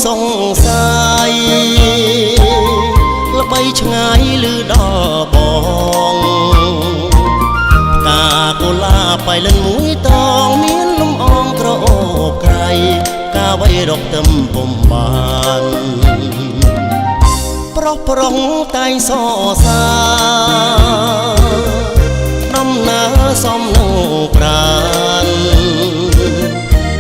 สงสัยល្បីឆ្ងាយឮដល់បងកាកូឡាបៃលិនមួយតងមានលំអងក្រអូបក្រៃកាវៃរកទឹមពុំបានប្រុសប្រុងតែងសរសើរដំណើរសំនឹងប្រាន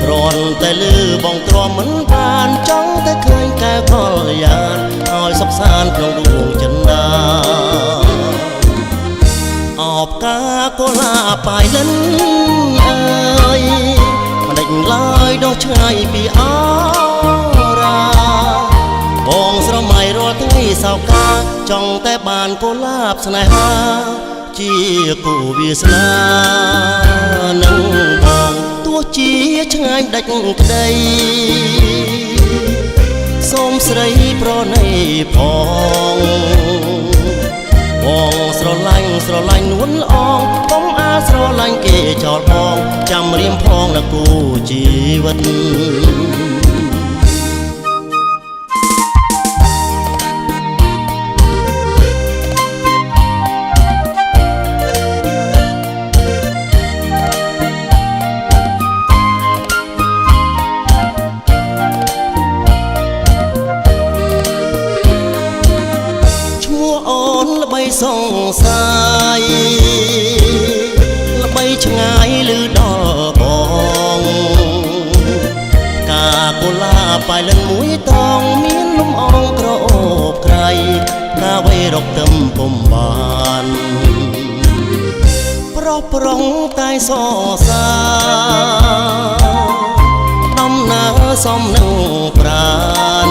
រន់តែលឺបងទ្រាំមិនបានចង់តែឃើញកែវកល្យានឲ្យសុខសាន្តក្នុងដួងចិន្តាអបកាកូឡាប៉ៃលិនអើយមិនដេចឡើយដុសឆ្ងាយពីអរាបងស្រមៃរាល់ថ្ងៃសោកាចង់តែបានកូឡាបស្នេហាជាគូវាសនានឹងបងទោះជាឆ្ងាយដាច់ក្តីសូមស្រីប្រណីផងបងស្រឡាញ់នួនល្អងកុំអាស្រឡាញ់គេចោលបងចាំរៀមផងណាគូជីវិតល្បីសងសាយល្បីឆ្ងាយឮដល់បងកាកូឡាប៉ៃលិនមួយតងមានលំអងក្រអូបក្រៃកាវៃរកទឹមពុំបានប្រុសប្រុងតែសរសើរដំណើរសំនឹងប្រាន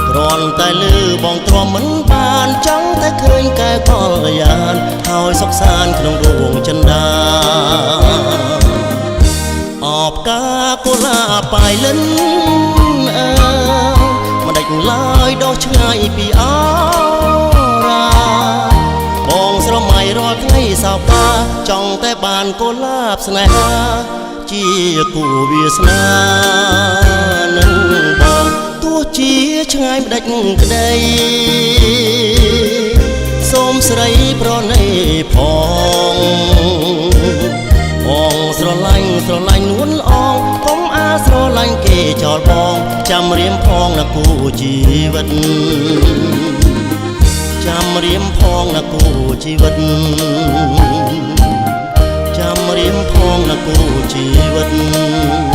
គ្រាន់តែលឺបងទ្រាំមិនបានចង់តែឃើញកែវកល្យានហើយសុខសាន្តក្នុងដួងចិន្តាអបកាកូឡាប៉ៃលិនអើមិនដេចឡើយដុសឆ្ងាយពីអរាបងស្រមៃរាល់ថ្ងៃសោកាចង់តែបានកូឡាបស្នេហាជាគូវាសនានឹងបងទោះជាឆ្ងាយមិនដាច់ក្តីសូមស្រីប្រណីផងបងស្រឡាញ់នួនល្អងកុំអាស្រឡាញ់គេចោលបងចាំរៀមផងណាគូជីវិតចាំរៀមផងណាគូជីវិតចាំរៀមផងណាគូជីវិត